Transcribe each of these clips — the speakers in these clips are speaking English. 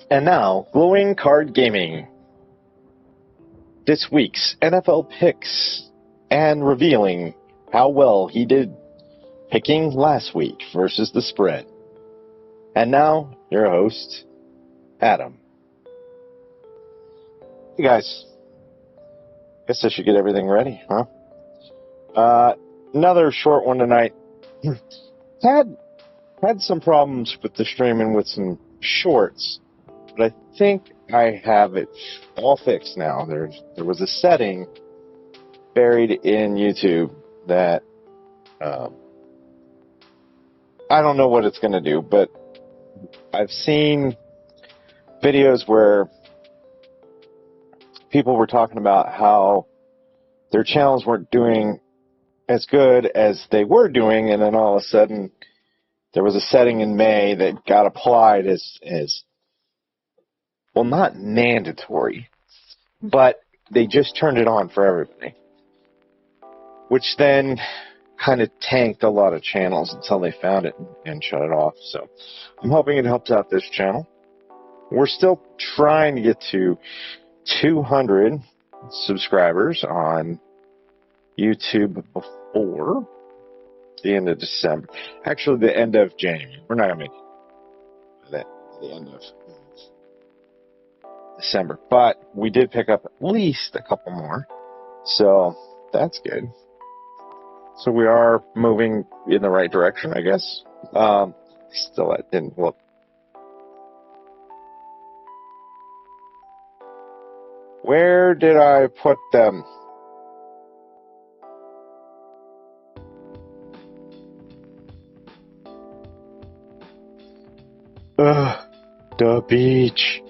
And now, Glowing Card Gaming. This week's NFL picks and revealing how well he did picking last week versus the spread. And now, your host, Adam. Hey guys. Guess I should get everything ready, huh? Another short one tonight. Had some problems with the streaming with some shorts. But I think I have it all fixed now. There was a setting buried in YouTube that I don't know what it's going to do, but I've seen videos where people were talking about how their channels weren't doing as good as they were doing, and then all of a sudden there was a setting in May that got applied as well, not mandatory, but they just turned it on for everybody, which then kind of tanked a lot of channels until they found it and shut it off. So I'm hoping it helps out this channel. We're still trying to get to 200 subscribers on YouTube before the end of December. Actually, the end of January. We're not going to make it the end of December, but we did pick up at least a couple more, so that's good. So we are moving in the right direction, I guess. Still, that didn't look. Where did I put them? The beach.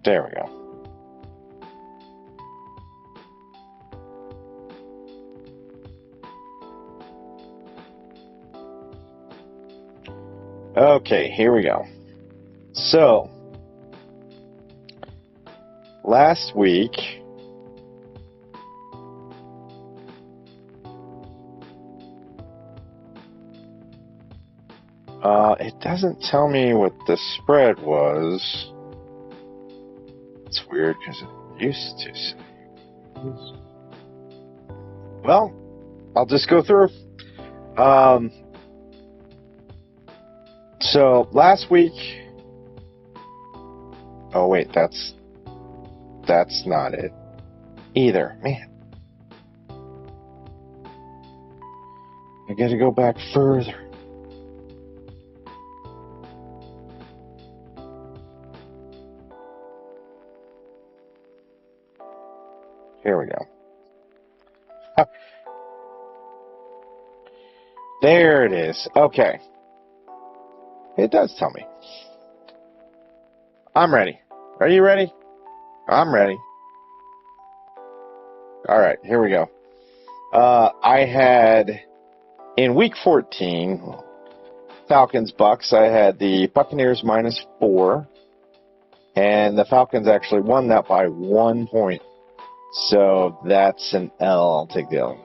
There we go. Okay, here we go. So, last week, it doesn't tell me what the spread was. It's weird because it used to say. Well, I'll just go through. So last week. Oh wait, that's not it either. Man, I got to go back further. Here we go. There it is. Okay. It does tell me. I'm ready. Are you ready? I'm ready. All right, here we go. I had, in week 14, Falcons Bucks, I had the Buccaneers -4, and the Falcons actually won that by 1 point. So that's an L. I'll take the L.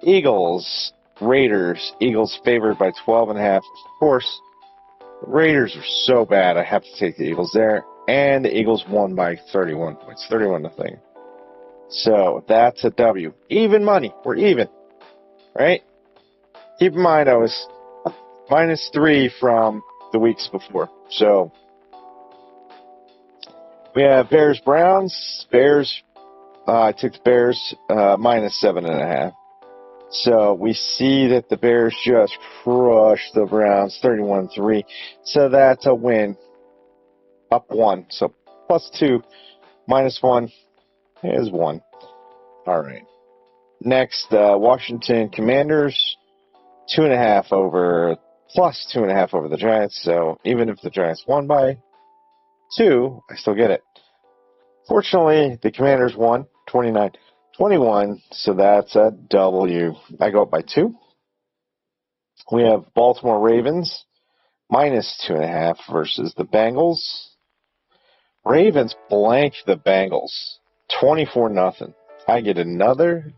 Eagles, Raiders. Eagles favored by 12.5. Of course, the Raiders are so bad, I have to take the Eagles there. And the Eagles won by 31 points, 31-0. So that's a W. Even money. We're even. Right? Keep in mind, I was -3 from the weeks before. So we have Bears, Browns. Bears, I took the Bears -7.5. So we see that the Bears just crushed the Browns 31-3. So that's a win. Up 1. So +2, -1 is 1. All right. Next, Washington Commanders, 2.5 over, +2.5 over the Giants. So even if the Giants won by 2, I still get it. Fortunately, the Commanders won 29-21, so that's a W. I go up by 2. We have Baltimore Ravens, -2.5 versus the Bengals. Ravens blank the Bengals, 24-0. I get another.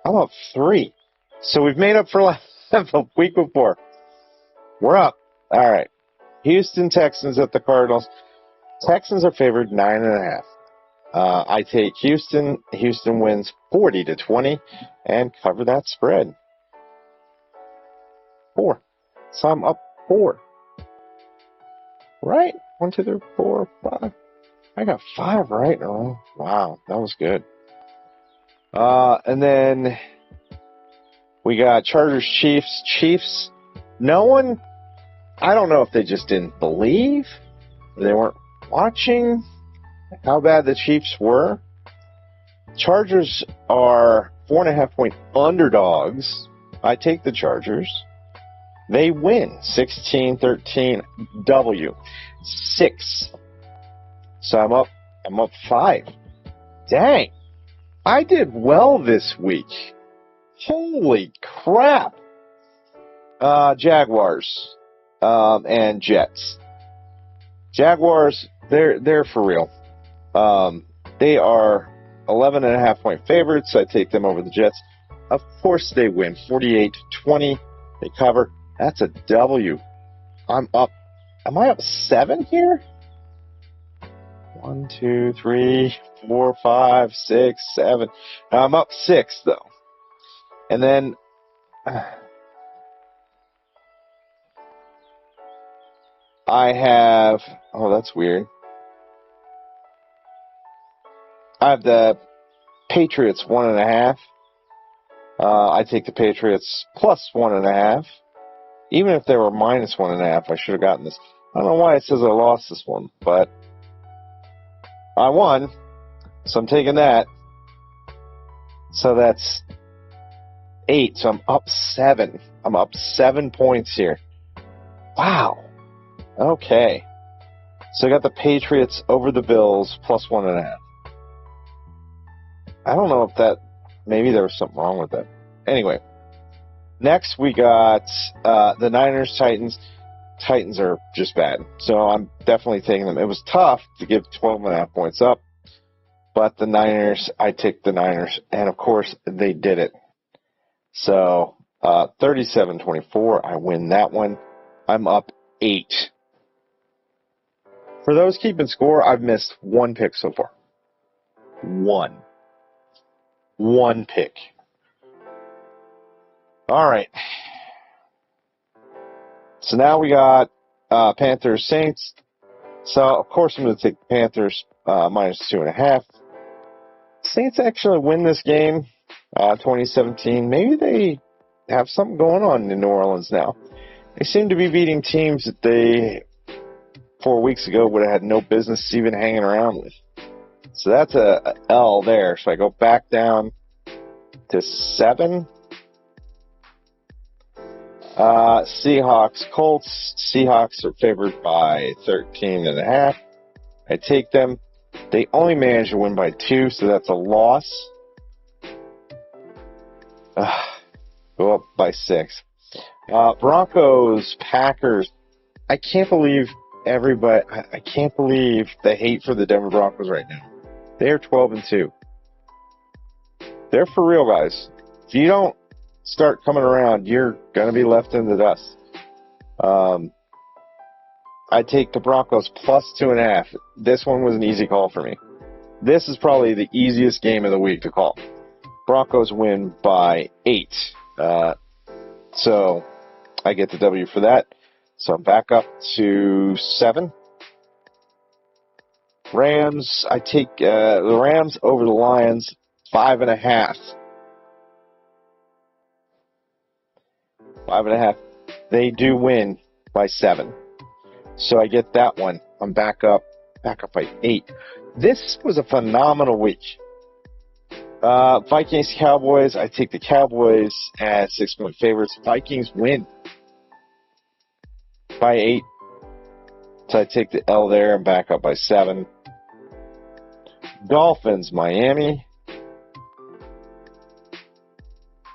I'm up 3. So we've made up for the week before. We're up. All right. Houston Texans at the Cardinals. Texans are favored 9.5. I take Houston. Houston wins 40-20 and cover that spread. 4. So I'm up 4. Right? 1, 2, 3, 4, 5. I got 5 right in a row. Wow, that was good. And then we got Chargers Chiefs. Chiefs. No one. I don't know if they just didn't believe. They weren't watching how bad the Chiefs were. Chargers are 4.5 point underdogs. I take the Chargers. They win 16-13 W. 6. So I'm up 5. Dang. I did well this week. Holy crap. Jaguars and Jets. Jaguars, they're for real. They are 11.5 point favorites. I take them over the Jets. Of course they win 48-20. They cover. That's a W. I'm up. Am I up 7 here? 1, 2, 3, 4, 5, 6, 7. Now I'm up 6 though. And then I have. Oh, that's weird. I have the Patriots 1.5. I take the Patriots +1.5. Even if they were -1.5, I should have gotten this. I don't know why it says I lost this one, but I won, so I'm taking that. So that's 8. So I'm up 7. I'm up 7 points here. Wow. Okay. So I got the Patriots over the Bills +1.5. I don't know if that, maybe there was something wrong with that. Anyway, next we got the Niners, Titans. Titans are just bad. So I'm definitely taking them. It was tough to give 12.5 points up, but the Niners, I take the Niners, and of course they did it. So 37-24, I win that one. I'm up 8. For those keeping score, I've missed 1 pick so far. One pick. All right. So now we got Panthers Saints. So of course I'm going to take the Panthers minus 2.5. Saints actually win this game, 2017. Maybe they have something going on in New Orleans now. They seem to be beating teams that they 4 weeks ago would have had no business even hanging around with. So that's a L there. So I go back down to 7. Seahawks, Colts. Seahawks are favored by 13.5. I take them. They only managed to win by 2, so that's a loss. Go up by 6. Broncos, Packers. I can't believe everybody. I can't believe the hate for the Denver Broncos right now. They are 12-2. They're for real, guys. If you don't start coming around, you're going to be left in the dust. I take the Broncos plus 2.5. This one was an easy call for me. This is probably the easiest game of the week to call. Broncos win by 8. So I get the W for that. So I'm back up to 7. Rams, I take the Rams over the Lions, 5.5. 5.5. They do win by 7. So I get that one. I'm back up by 8. This was a phenomenal week. Vikings, Cowboys, I take the Cowboys as 6-point favorites. Vikings win by 8. So I take the L there and back up by 7. Dolphins, Miami.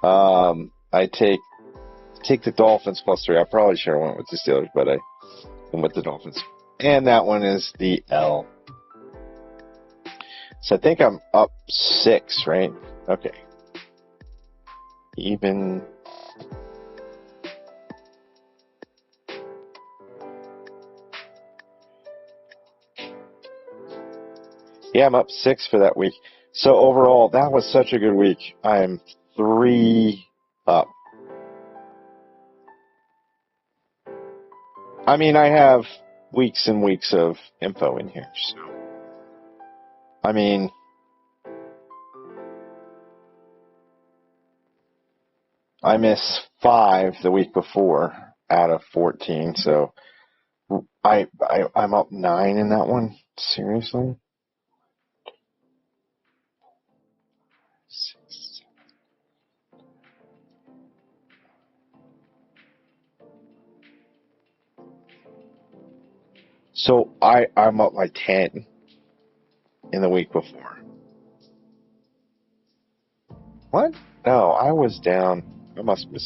I take the Dolphins plus 3. I probably should have went with the Steelers, but I went with the Dolphins. And that one is the L. So I think I'm up 6, right? Okay. Even. Yeah, I'm up 6 for that week. So overall, that was such a good week. I'm 3 up. I mean, I have weeks and weeks of info in here. So, I mean, I missed 5 the week before out of 14. So I'm up 9 in that one. Seriously? 6. So I'm up by 10 in the week before. What? No, I was down. I must be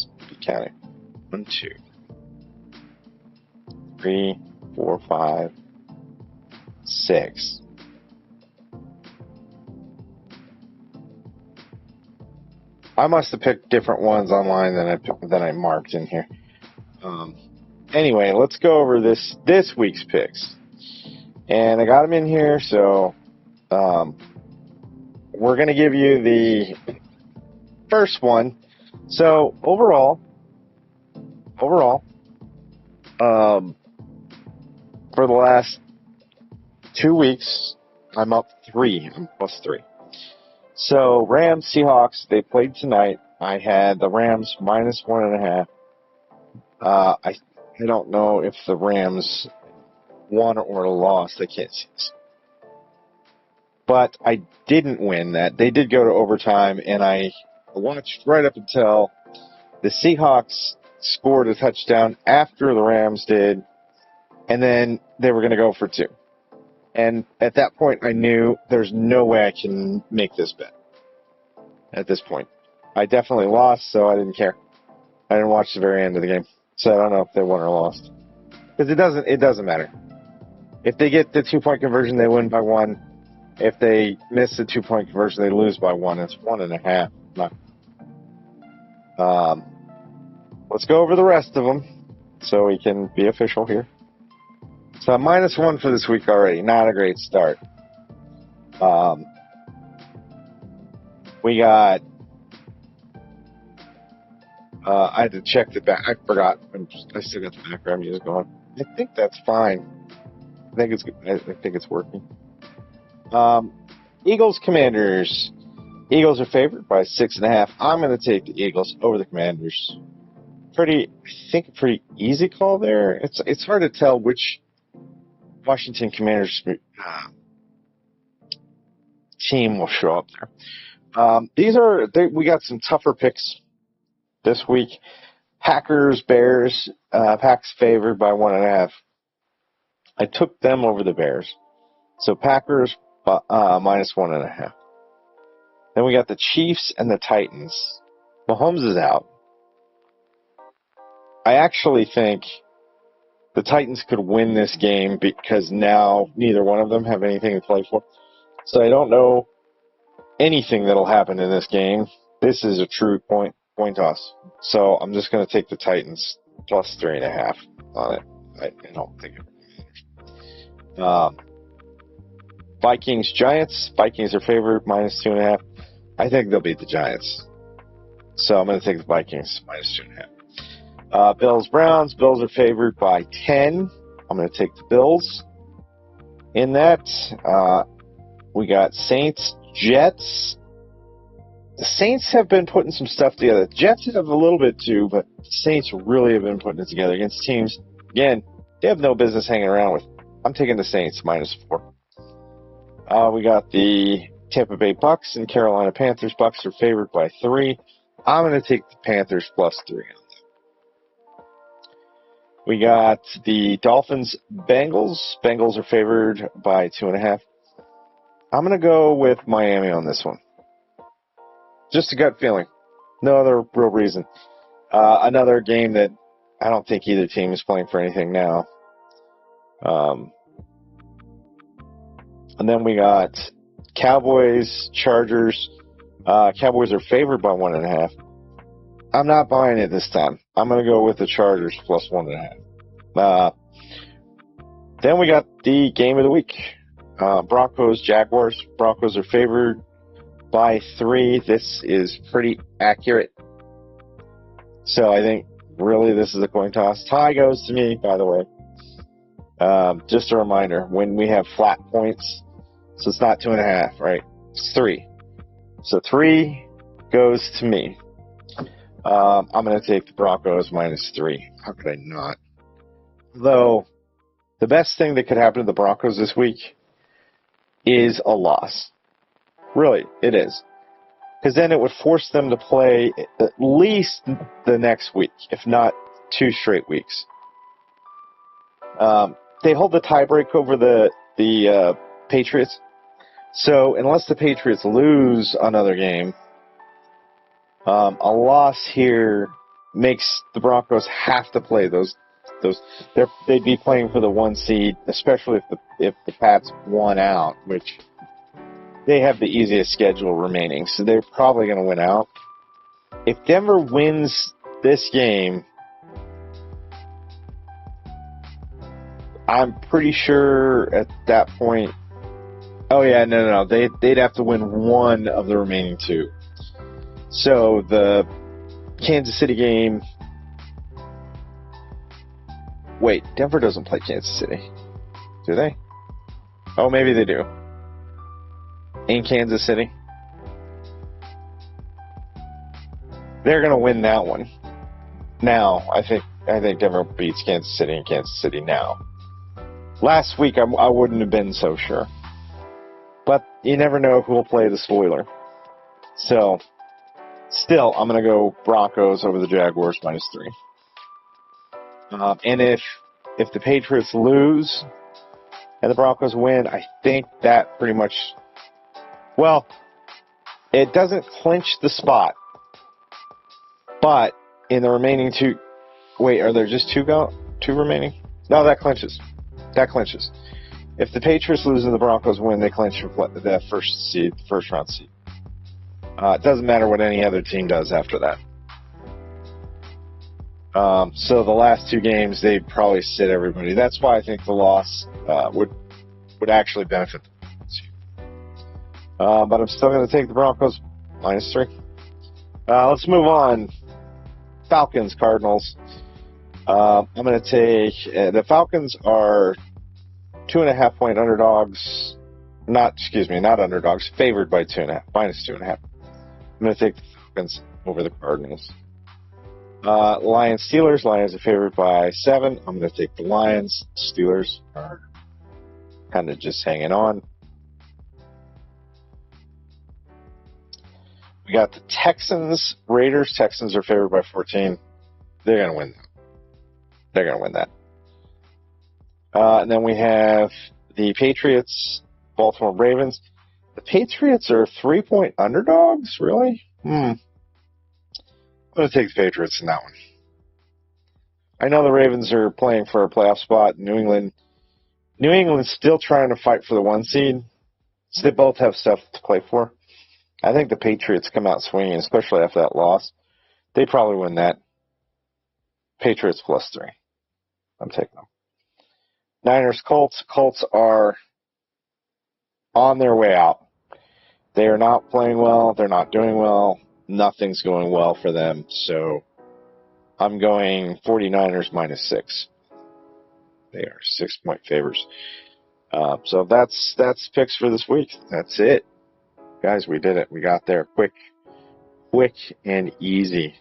counting. 1, 2, 3, 4, 5, 6. I must have picked different ones online than I marked in here. Anyway, let's go over this week's picks. And I got them in here, so we're going to give you the first one. So overall, for the last 2 weeks, I'm up 3. I'm plus 3. So Rams, Seahawks, they played tonight. I had the Rams minus 1.5. I don't know if the Rams won or lost. I can't see this. But I didn't win that. They did go to overtime, and I watched right up until the Seahawks scored a touchdown after the Rams did, and then they were going to go for 2. And at that point, I knew there's no way I can make this bet at this point. I definitely lost, so I didn't care. I didn't watch the very end of the game, so I don't know if they won or lost. Because it doesn't matter. If they get the 2-point conversion, they win by 1. If they miss the 2-point conversion, they lose by 1. It's 1.5. Let's go over the rest of them so we can be official here. So -1 for this week already. Not a great start. We got. I had to check the back. I forgot. I still got the background music going. I think that's fine. I think it's working. Eagles Commanders. Eagles are favored by 6.5. I'm going to take the Eagles over the Commanders. I think a pretty easy call there. It's hard to tell which Washington Commanders team will show up there. We got some tougher picks this week. Packers, Bears. Packs favored by 1.5. I took them over the Bears. So Packers -1.5. Then we got the Chiefs and the Titans. Mahomes is out. I actually think the Titans could win this game because now neither one of them have anything to play for. So I don't know anything that'll happen in this game. This is a true coin toss. So I'm just going to take the Titans plus 3.5 on it. I don't think it matters. Vikings, Giants. Vikings are favored -2.5. I think they'll beat the Giants. So I'm going to take the Vikings -2.5. Bills, Browns. Bills are favored by 10. I'm going to take the Bills. In that, we got Saints, Jets. The Saints have been putting some stuff together. Jets have a little bit too, but the Saints really have been putting it together against teams. Again, they have no business hanging around with. I'm taking the Saints -4. We got the Tampa Bay Bucks and Carolina Panthers. Bucks are favored by 3. I'm going to take the Panthers +3. We got the Dolphins, Bengals. Bengals are favored by 2.5. I'm going to go with Miami on this one. Just a gut feeling. No other real reason. Another game that I don't think either team is playing for anything now. And then we got Cowboys, Chargers. Cowboys are favored by 1.5. I'm not buying it this time. I'm going to go with the Chargers +1.5. Then we got the game of the week. Broncos, Jaguars. Broncos are favored by 3. This is pretty accurate. So I think really this is a coin toss. Tie goes to me, by the way. Just a reminder, when we have flat points, so it's not 2.5, right? It's 3. So 3 goes to me. I'm going to take the Broncos -3. How could I not? Though, the best thing that could happen to the Broncos this week is a loss. Really, it is. Because then it would force them to play at least the next week, if not 2 straight weeks. They hold the tiebreak over the Patriots. So unless the Patriots lose another game, a loss here makes the Broncos have to play those. They'd be playing for the 1 seed, especially if the Pats won out, which they have the easiest schedule remaining, so they're probably going to win out. If Denver wins this game, I'm pretty sure at that point. Oh yeah, no. They'd have to win 1 of the remaining 2. So the Kansas City game. Wait, Denver doesn't play Kansas City, do they? Oh, maybe they do. In Kansas City, they're going to win that one. Now, I think Denver beats Kansas City in Kansas City now. Last week, I wouldn't have been so sure. But you never know who will play the spoiler. So, still, I'm going to go Broncos over the Jaguars -3. And if the Patriots lose and the Broncos win, I think that pretty much, well, it doesn't clinch the spot. But in the remaining 2, wait, are there just 2 remaining? No, that clinches. That clinches. If the Patriots lose and the Broncos win, they clinch the first round seed. It doesn't matter what any other team does after that. So the last two games, they'd probably sit everybody. That's why I think the loss would actually benefit them. But I'm still going to take the Broncos -3. Let's move on. Falcons, Cardinals. I'm going to take the Falcons are 2.5-point underdogs. Not underdogs. Favored by 2.5, -2.5. I'm going to take the Falcons over the Cardinals. Lions, Steelers. Lions are favored by 7. I'm going to take the Lions. Steelers are kind of just hanging on. We got the Texans, Raiders. Texans are favored by 14. They're going to win that. They're going to win that. And then we have the Patriots, Baltimore Ravens. The Patriots are 3-point underdogs? Really? I'm going to take the Patriots in that one. I know the Ravens are playing for a playoff spot. New England's still trying to fight for the 1 seed. So they both have stuff to play for. I think the Patriots come out swinging, especially after that loss. They probably win that. Patriots +3. I'm taking them. Niners, Colts. Colts are on their way out. They are not playing well. They're not doing well. Nothing's going well for them. So I'm going 49ers -6. They are 6-point favors. So that's picks for this week. That's it. Guys, we did it. We got there quick and easy.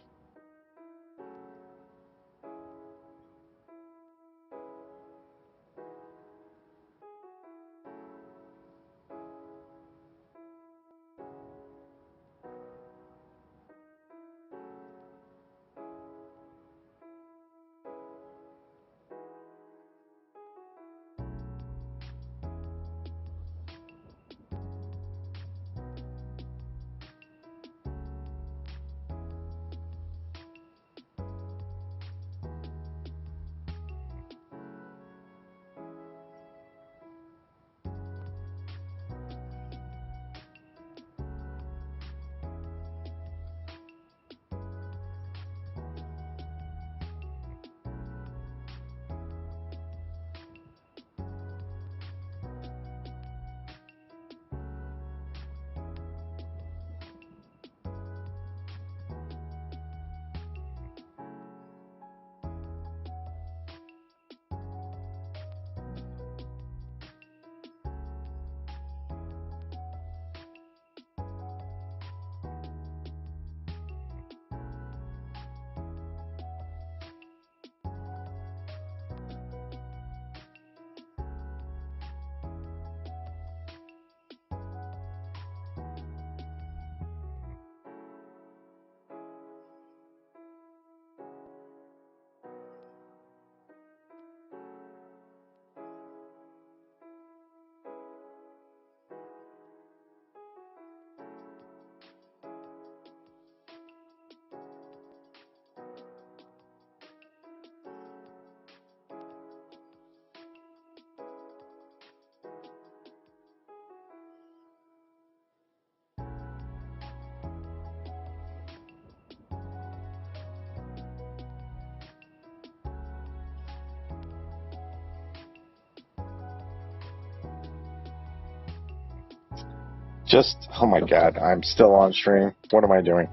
Oh my God, I'm still on stream. What am I doing?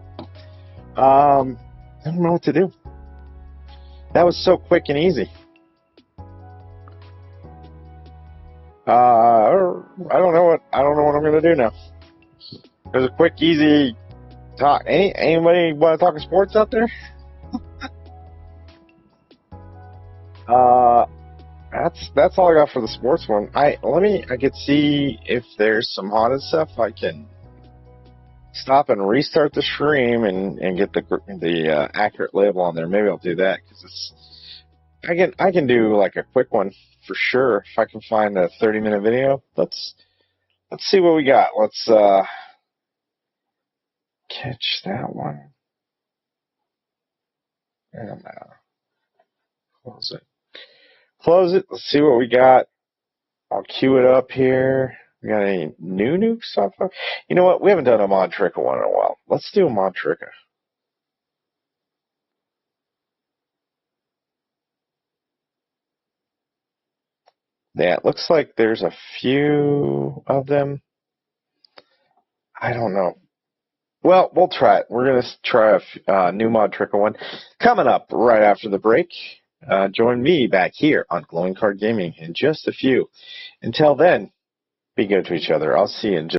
I don't know what to do. That was so quick and easy. I don't know what I'm going to do now. It was a quick, easy talk. Anybody want to talk sports out there? That's all I got for the sports one. I could see if there's some haunted stuff. I can stop and restart the stream and get the accurate label on there. Maybe I'll do that because I can do like a quick one for sure if I can find a 30-minute video. Let's see what we got. Let's catch that one. And close it. close it. Let's see what we got. I'll queue it up here. We got any new nukes so far? You know what? We haven't done a Mod Tricka one in a while. Let's do a Mod Tricka. Yeah, it looks like there's a few of them. I don't know. Well, we'll try it. We're going to try a new Mod Tricka one coming up right after the break. Join me back here on Glowing Card Gaming in just a few. Until then, be good to each other. I'll see you in just